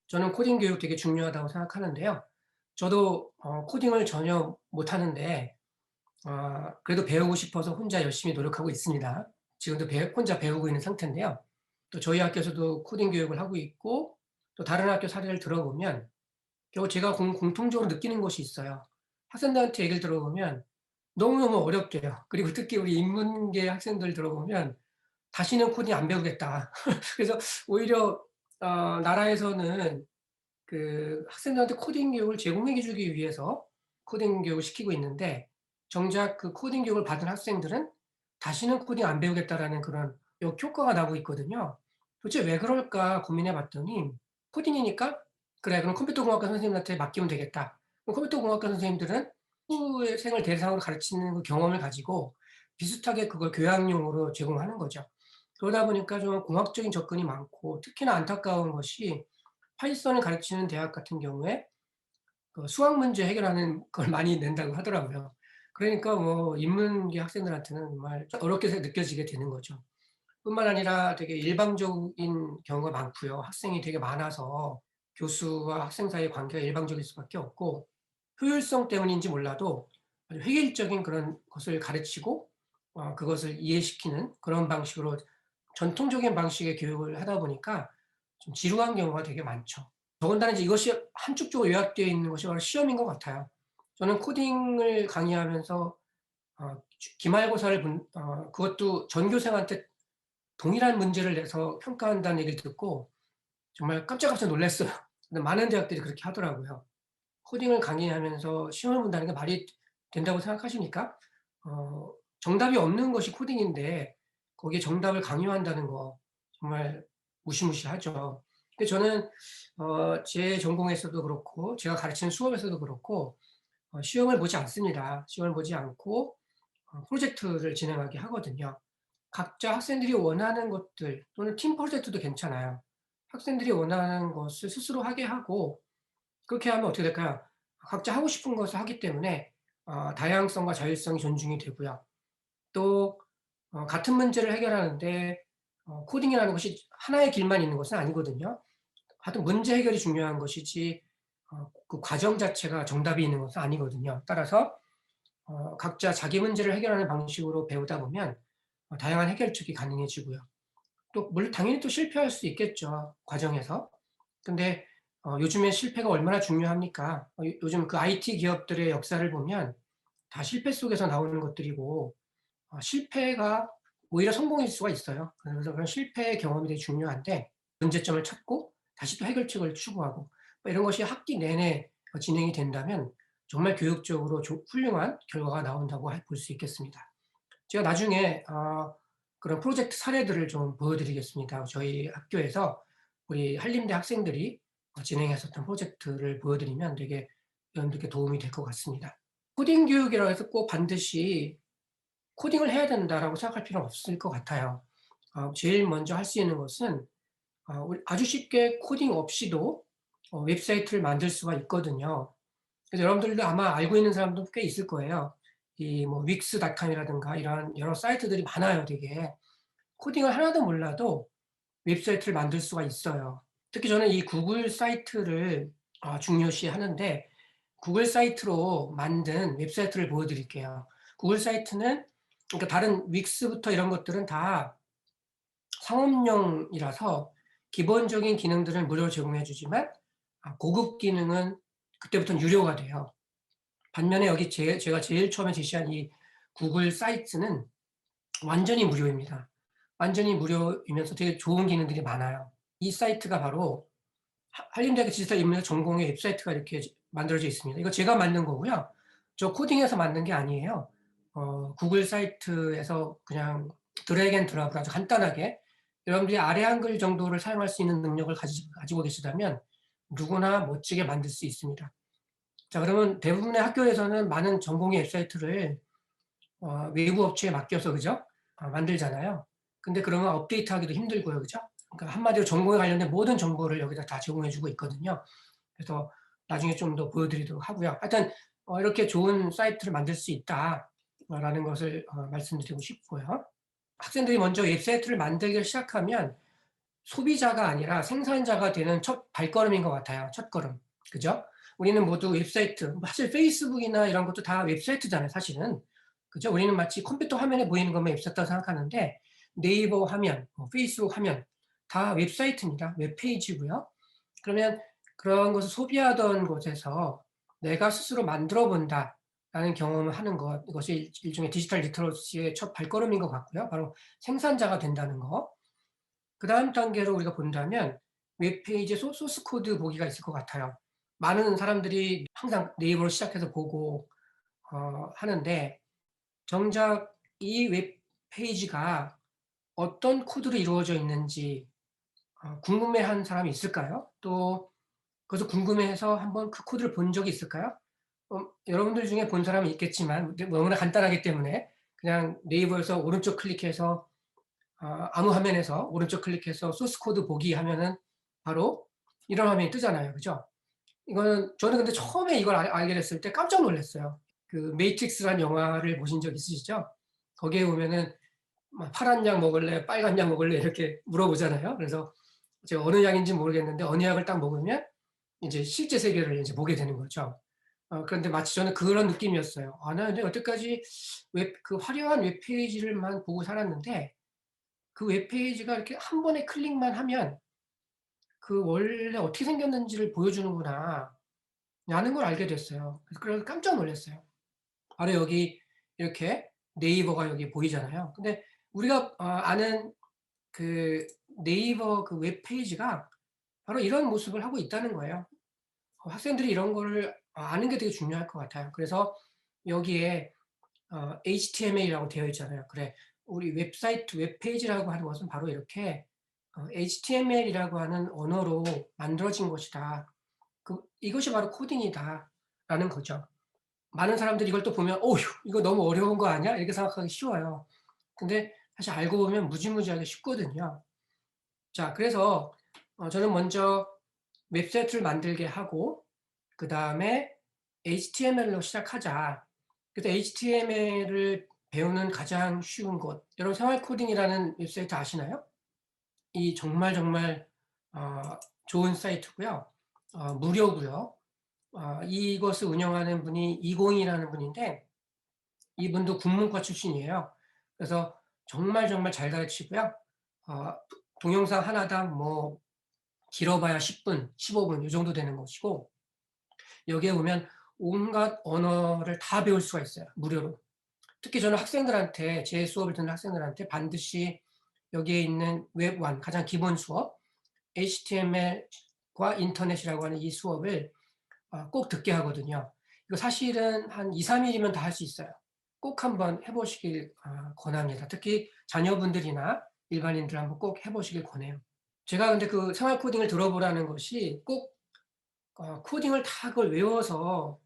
저는 코딩 교육 되게 중요하다고 생각하는데요. 저도 코딩을 전혀 못하는데 그래도 배우고 싶어서 혼자 열심히 노력하고 있습니다. 지금도 혼자 배우고 있는 상태인데요. 또 저희 학교에서도 코딩 교육을 하고 있고 또 다른 학교 사례를 들어보면 겨우 제가 공통적으로 느끼는 것이 있어요. 학생들한테 얘기를 들어보면 너무너무 어렵대요. 그리고 특히 우리 인문계 학생들 들어보면 "다시는 코딩 안 배우겠다." 그래서 오히려 나라에서는 그 학생들한테 코딩 교육을 제공해 주기 위해서 코딩 교육을 시키고 있는데 정작 그 코딩 교육을 받은 학생들은 "다시는 코딩 안 배우겠다."라는 그런 역효과가 나고 있거든요. 도대체 왜 그럴까 고민해 봤더니 코딩이니까 '그래 그럼 컴퓨터공학과 선생님한테 맡기면 되겠다.' 그럼 컴퓨터공학과 선생님들은 후생을 대상으로 가르치는 그 경험을 가지고 비슷하게 그걸 교양용으로 제공하는 거죠. 그러다 보니까 좀 공학적인 접근이 많고 특히나 안타까운 것이 파이썬을 가르치는 대학 같은 경우에 그 수학 문제 해결하는 걸 많이 낸다고 하더라고요. 그러니까 뭐 인문계 학생들한테는 정말 좀 어렵게 느껴지게 되는 거죠. 뿐만 아니라 되게 일방적인 경우가 많고요. 학생이 되게 많아서 교수와 학생 사이의 관계가 일방적일 수밖에 없고 효율성 때문인지 몰라도 아주 획일적인 그런 것을 가르치고 그것을 이해시키는 그런 방식으로 전통적인 방식의 교육을 하다 보니까 좀 지루한 경우가 되게 많죠. 더군다나 이제 이것이 함축적으로 요약되어 있는 것이 바로 시험인 것 같아요. 저는 코딩을 강의하면서 기말고사를 그것도 전교생한테 동일한 문제를 내서 평가한다는 얘기를 듣고 정말 깜짝깜짝 놀랐어요. 근데 많은 대학들이 그렇게 하더라고요. 코딩을 강의하면서 시험을 본다는 게 말이 된다고 생각하십니까? 정답이 없는 것이 코딩인데 거기에 정답을 강요한다는 거 정말 무시무시하죠. 근데 저는 제 전공에서도 그렇고 제가 가르치는 수업에서도 그렇고 시험을 보지 않습니다. 시험을 보지 않고 프로젝트를 진행하게 하거든요. 각자 학생들이 원하는 것들 또는 팀 프로젝트도 괜찮아요. 학생들이 원하는 것을 스스로 하게 하고 그렇게 하면 어떻게 될까요? 각자 하고 싶은 것을 하기 때문에 다양성과 자율성이 존중이 되고요. 또 같은 문제를 해결하는데 코딩이라는 것이 하나의 길만 있는 것은 아니거든요. 하여튼 문제 해결이 중요한 것이지 그 과정 자체가 정답이 있는 것은 아니거든요. 따라서 각자 자기 문제를 해결하는 방식으로 배우다 보면 다양한 해결책이 가능해지고요. 또 물론 당연히 또 실패할 수 있겠죠, 과정에서. 근데 요즘에 실패가 얼마나 중요합니까? 요즘 그 IT 기업들의 역사를 보면 다 실패 속에서 나오는 것들이고 실패가 오히려 성공일 수가 있어요. 그래서 그런 실패의 경험이 되게 중요한데 문제점을 찾고 다시 또 해결책을 추구하고 뭐 이런 것이 학기 내내 진행이 된다면 정말 교육적으로 훌륭한 결과가 나온다고 볼 수 있겠습니다. 제가 나중에 그런 프로젝트 사례들을 좀 보여 드리겠습니다. 저희 학교에서 우리 한림대 학생들이 진행했었던 프로젝트를 보여 드리면 되게 여러분들께 도움이 될 것 같습니다. 코딩 교육이라고 해서 꼭 반드시 '코딩을 해야 된다.'라고 생각할 필요는 없을 것 같아요. 제일 먼저 할 수 있는 것은 우리 아주 쉽게 코딩 없이도 웹사이트를 만들 수가 있거든요. 그래서 여러분들도 아마 알고 있는 사람도 꽤 있을 거예요. 이 뭐 윅스닷컴이라든가 이런 여러 사이트들이 많아요 되게. 코딩을 하나도 몰라도 웹사이트를 만들 수가 있어요. 특히 저는 이 구글 사이트를 중요시하는데 구글 사이트로 만든 웹사이트를 보여 드릴게요. 구글 사이트는 그러니까 다른 윅스부터 이런 것들은 다 상업용이라서 기본적인 기능들은 무료로 제공해 주지만 고급 기능은 그때부터는 유료가 돼요. 반면에 여기 제가 제일 처음에 제시한 이 구글 사이트는 완전히 무료입니다. 완전히 무료이면서 되게 좋은 기능들이 많아요. 이 사이트가 바로 한림대학교 디지털 인문학 전공의 웹사이트가 이렇게 만들어져 있습니다. 이거 제가 만든 거고요. 저 코딩해서 만든 게 아니에요. 구글 사이트에서 그냥 드래그 앤 드롭으로 아주 간단하게 여러분들이 아래 한글 정도를 사용할 수 있는 능력을 가지고 계시다면 누구나 멋지게 만들 수 있습니다. 자 그러면 대부분의 학교에서는 많은 전공의 웹사이트를 외부 업체에 맡겨서 그죠? 만들잖아요. 근데 그러면 업데이트하기도 힘들고요. 그죠? 그러니까 한마디로 전공에 관련된 모든 정보를 여기다 다 제공해 주고 있거든요. 그래서 나중에 좀 더 보여 드리도록 하고요. 하여튼 이렇게 좋은 사이트를 만들 수 있다라는 것을 말씀드리고 싶고요. 학생들이 먼저 웹사이트를 만들기를 시작하면 소비자가 아니라 생산자가 되는 첫 발걸음인 것 같아요. 첫걸음. 그죠? 우리는 모두 웹사이트, 사실 페이스북이나 이런 것도 다 웹사이트잖아요, 사실은. 그죠? 우리는 마치 컴퓨터 화면에 보이는 것만 웹사이트라고 생각하는데 네이버 화면, 페이스북 화면 다 웹사이트입니다. 웹페이지고요. 그러면 그런 것을 소비하던 곳에서 내가 스스로 만들어 본다라는 경험을 하는 것, 이것이 일종의 디지털 리터러시의 첫 발걸음인 것 같고요. 바로 생산자가 된다는 거. 그다음 단계로 우리가 본다면 웹페이지에 소스 코드 보기가 있을 것 같아요. 많은 사람들이 항상 네이버로 시작해서 보고 하는데 정작 이 웹페이지가 어떤 코드로 이루어져 있는지 궁금해한 사람이 있을까요? 또 그래서 궁금해해서 한번 그 코드를 본 적이 있을까요? 여러분들 중에 본 사람은 있겠지만 너무나 간단하기 때문에 그냥 네이버에서 오른쪽 클릭해서 아무 화면에서 오른쪽 클릭해서 소스 코드 보기 하면은 바로 이런 화면이 뜨잖아요. 그죠? 이거는 저는 근데 처음에 이걸 알게 됐을 때 깜짝 놀랐어요. 그 매트릭스라는 영화를 보신 적 있으시죠? 거기에 보면은 막 "파란 약 먹을래? 빨간 약 먹을래?" 이렇게 물어보잖아요. 그래서 제가 어느 약인지는 모르겠는데 어느 약을 딱 먹으면 이제 실제 세계를 이제 보게 되는 거죠. 그런데 마치 저는 그런 느낌이었어요. 나는 근데 여태까지 그 화려한 웹페이지를만 보고 살았는데 그 웹페이지가 이렇게 한 번에 클릭만 하면 그 원래 어떻게 생겼는지를 보여주는구나 라는 걸 알게 됐어요. 그래서 깜짝 놀랐어요. 바로 여기 이렇게 네이버가 여기 보이잖아요. 근데 우리가 아는 그 네이버 그 웹페이지가 바로 이런 모습을 하고 있다는 거예요. 학생들이 이런 거를 아는 게 되게 중요할 것 같아요. 그래서 여기에 HTML이라고 되어 있잖아요. 그래, 우리 웹사이트, 웹페이지라고 하는 것은 바로 이렇게 HTML이라고 하는 언어로 만들어진 것이다. 이것이 바로 코딩이다라는 거죠. 많은 사람들이 이걸 또 보면, 어휴, 이거 너무 어려운 거 아니야? 이렇게 생각하기 쉬워요. 근데 사실 알고 보면 무지무지하게 쉽거든요. 자, 그래서 저는 먼저 웹사이트를 만들게 하고, 그 다음에 HTML로 시작하자. 그래서 HTML을 배우는 가장 쉬운 곳. 여러분 생활 코딩이라는 웹사이트 아시나요? 이 정말 어 좋은 사이트고요. 무료고요. 이것을 운영하는 분이 이공이라는 분인데 이분도 국문과 출신이에요. 그래서 정말 잘 가르치고요. 어 동영상 하나당 뭐 길어봐야 10분, 15분 이 정도 되는 것이고 여기에 오면 온갖 언어를 다 배울 수가 있어요, 무료로. 특히 저는 학생들한테 제 수업을 듣는 학생들한테 반드시 여기에 있는 웹1 가장 기본 수업 HTML과 인터넷이라고 하는 이 수업을 꼭 듣게 하거든요. 이거 사실은 한 2-3 일이면 다 할 수 있어요. 꼭 한번 해 보시길 권합니다. 특히 자녀분들이나 일반인들 한번 꼭 해 보시길 권해요. 제가 근데 그 생활 코딩을 들어보라는 것이 꼭 코딩을 다 그걸 외워서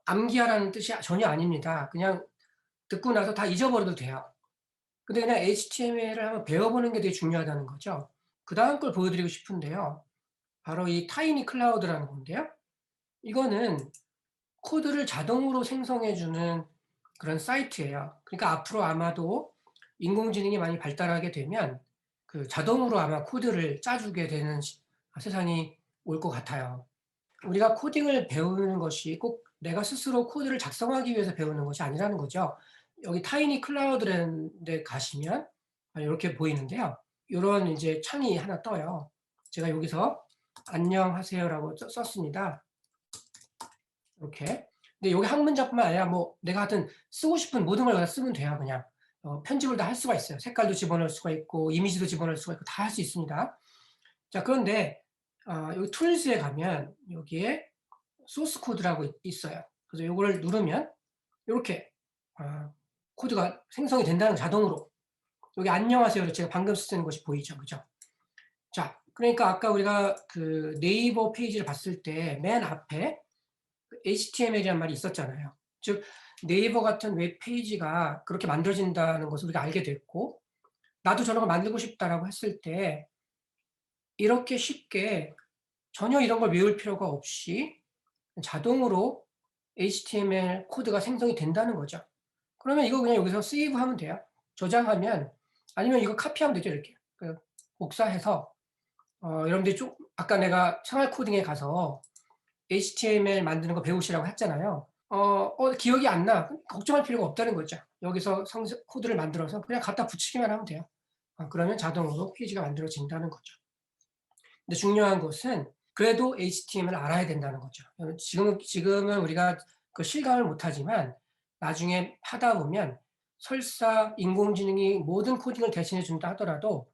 암기하라는 뜻이 전혀 아닙니다. 그냥 듣고 나서 다 잊어버려도 돼요. 근데 그냥 HTML을 한번 배워보는 게 되게 중요하다는 거죠. 그다음 걸 보여드리고 싶은데요. 바로 이 타이니 클라우드라는 건데요. 이거는 코드를 자동으로 생성해 주는 그런 사이트예요. 그러니까 앞으로 아마도 인공지능이 많이 발달하게 되면 그 자동으로 아마 코드를 짜 주게 되는 세상이 올 것 같아요. 우리가 코딩을 배우는 것이 꼭 내가 스스로 코드를 작성하기 위해서 배우는 것이 아니라는 거죠. 여기 타이니 클라우드라는 데 가시면 요렇게 보이는데요. 요런 이제 창이 하나 떠요. 제가 여기서 "안녕하세요."라고 썼습니다. 이렇게. 근데 요게 한 문장뿐만 아니라 뭐 내가 하여튼 쓰고 싶은 모든 걸 여기다 쓰면 돼요 그냥. 편집을 다 할 수가 있어요. 색깔도 집어넣을 수가 있고 이미지도 집어넣을 수가 있고 다 할 수 있습니다. 자, 그런데 여기 툴스에 가면 여기에 소스 코드라고 있어요. 그래서 요거를 누르면 요렇게 코드가 생성이 된다는 자동으로. 여기 안녕하세요를 제가 방금 쓴 것이 보이죠. 그죠? 자, 그러니까 아까 우리가 그 네이버 페이지를 봤을 때 맨 앞에 HTML이라는 말이 있었잖아요. 즉 네이버 같은 웹페이지가 그렇게 만들어진다는 것을 우리가 알게 됐고 '나도 저런 걸 만들고 싶다.'라고 했을 때 이렇게 쉽게 전혀 이런 걸 외울 필요가 없이 자동으로 HTML 코드가 생성이 된다는 거죠. 그러면 이거 그냥 여기서 세이브하면 돼요. 저장하면 아니면 이거 카피하면 되죠, 이렇게. 복사해서 여러분들이 좀 아까 내가 생활 코딩에 가서 HTML 만드는 거 배우시라고 했잖아요. 기억이 안 나. 걱정할 필요가 없다는 거죠. 여기서 코드를 만들어서 그냥 갖다 붙이기만 하면 돼요. 그러면 자동으로 페이지가 만들어진다는 거죠. 근데 중요한 것은 그래도 HTML을 알아야 된다는 거죠. 지금은 우리가 그 실감을 못하지만 나중에 하다 보면 설사 인공지능이 모든 코딩을 대신해 준다 하더라도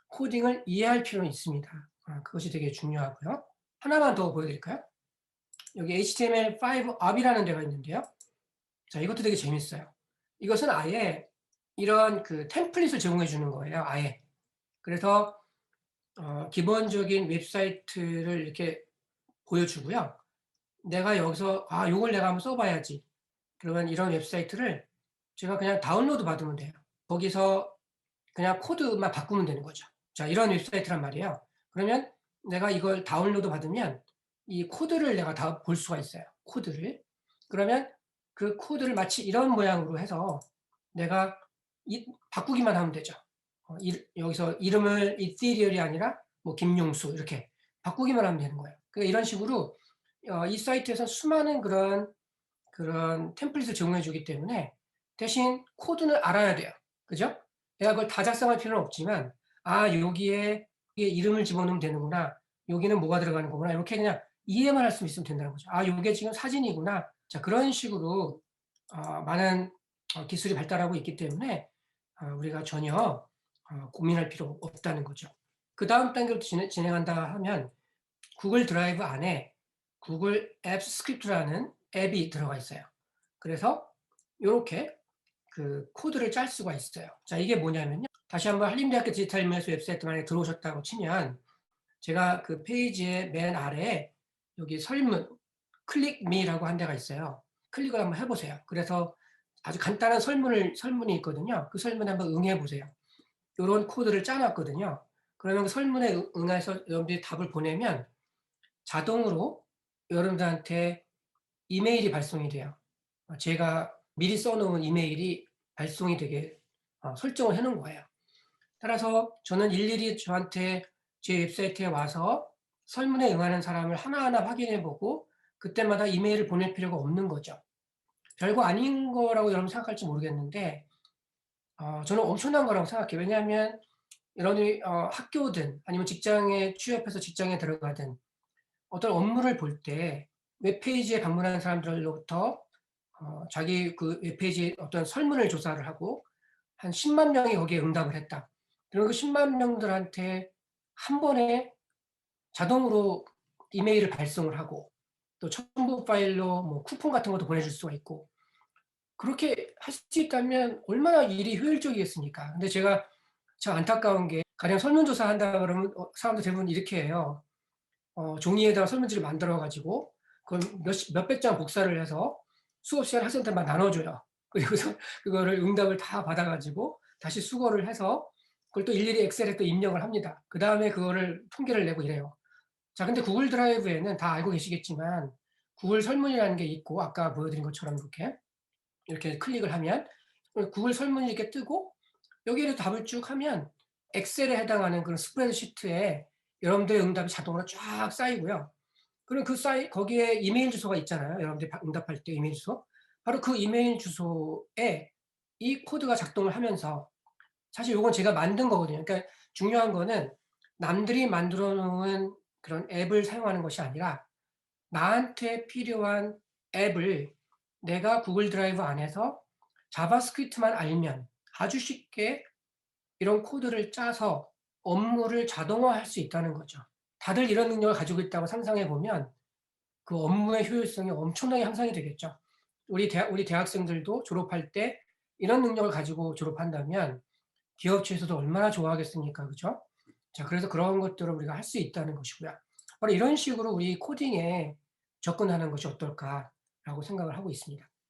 코딩을 이해할 필요는 있습니다. 그것이 되게 중요하고요. 하나만 더 보여드릴까요? 여기 HTML5 app이라는 데가 있는데요. 자, 이것도 되게 재밌어요. 이것은 아예 이런 그 템플릿을 제공해 주는 거예요, 아예. 그래서 기본적인 웹사이트를 이렇게 보여주고요. 내가 여기서 요걸 내가 한번 써봐야지. 그러면 이런 웹사이트를 제가 그냥 다운로드 받으면 돼요. 거기서 그냥 코드만 바꾸면 되는 거죠. 자, 이런 웹사이트란 말이에요. 그러면 내가 이걸 다운로드 받으면 이 코드를 내가 다 볼 수가 있어요. 코드를. 그러면 그 코드를 마치 이런 모양으로 해서 내가 바꾸기만 하면 되죠. 여기서 이름을 이티리얼이 아니라 뭐 김용수 이렇게 바꾸기만 하면 되는 거예요. 그러니까 이런 식으로 이 사이트에서 수많은 그런 템플릿을 제공해 주기 때문에 대신 코드는 알아야 돼요. 그죠? 내가 그걸 다 작성할 필요는 없지만 여기에 이름을 집어넣으면 되는구나. 여기는 뭐가 들어가는 거구나. 이렇게 그냥 이해만 할 수 있으면 된다는 거죠. 요게 지금 사진이구나. 자, 그런 식으로 많은 기술이 발달하고 있기 때문에 우리가 전혀 고민할 필요 없다는 거죠. 그다음 단계로 진행한다 하면 구글 드라이브 안에 구글 앱스 스크립트라는 앱이 들어가 있어요. 그래서 요렇게 그 코드를 짤 수가 있어요. 자, 이게 뭐냐면요. 다시 한번 한림대학교 디지털 인문학습 웹사이트 만에 들어오셨다고 치면 제가 그 페이지의 맨 아래에 여기 설문 클릭 미라고 한 데가 있어요. 클릭을 한번 해 보세요. 그래서 아주 간단한 설문이 있거든요. 그 설문에 한번 응해 보세요. 요런 코드를 짜 놨거든요. 그러면 그 설문에 응해서 여러분들이 답을 보내면 자동으로 여러분들한테 이메일이 발송이 돼요. 제가 미리 써 놓은 이메일이 발송이 되게 설정을 해 놓은 거예요. 따라서 저는 일일이 저한테 제 웹사이트에 와서 설문에 응하는 사람을 하나하나 확인해 보고 그때마다 이메일을 보낼 필요가 없는 거죠. 별거 아닌 거라고 여러분 생각할지 모르겠는데 저는 엄청난 거라고 생각해요. 왜냐하면 이런 학교든 아니면 직장에 취업해서 직장에 들어가든 어떤 업무를 볼 때 웹페이지에 방문하는 사람들로부터 자기 그 웹페이지에 어떤 설문을 조사를 하고 한 10만 명이 거기에 응답을 했다. 그럼 그 10만 명들한테 한 번에 자동으로 이메일을 발송을 하고 또 첨부 파일로 뭐 쿠폰 같은 것도 보내줄 수가 있고 그렇게 할 수 있다면 얼마나 일이 효율적이겠습니까? 근데 제가 참 안타까운 게 가령 설문조사 한다 그러면 사람들 대부분 이렇게 해요. 종이에다가 설문지를 만들어 가지고 그걸 몇백 장 복사를 해서 수업 시간에 학생들만 나눠줘요. 그리고서 그거를 응답을 다 받아 가지고 다시 수거를 해서 그걸 또 일일이 엑셀에 또 입력을 합니다. 그다음에 그거를 통계를 내고 이래요. 자, 근데 구글 드라이브에는 다 알고 계시겠지만 구글 설문이라는 게 있고 아까 보여드린 것처럼 이렇게 클릭을 하면 구글 설문이 이렇게 뜨고 여기에도 답을 쭉 하면 엑셀에 해당하는 그런 스프레드시트에 여러분들의 응답이 자동으로 쫙 쌓이고요. 그럼 거기에 이메일 주소가 있잖아요. 여러분들이 응답할 때 이메일 주소. 바로 그 이메일 주소에 이 코드가 작동을 하면서 사실 요건 제가 만든 거거든요. 그러니까 중요한 거는 남들이 만들어 놓은 그런 앱을 사용하는 것이 아니라 나한테 필요한 앱을 내가 구글 드라이브 안에서 자바스크립트만 알면 아주 쉽게 이런 코드를 짜서 업무를 자동화할 수 있다는 거죠. 다들 이런 능력을 가지고 있다고 상상해 보면 그 업무의 효율성이 엄청나게 향상이 되겠죠. 우리 대학생들도 졸업할 때 이런 능력을 가지고 졸업한다면 기업체에서도 얼마나 좋아하겠습니까? 그죠? 자, 그래서 그런 것들을 우리가 할 수 있다는 것이고요. 바로 이런 식으로 우리 코딩에 접근하는 것이 어떨까라고 생각을 하고 있습니다.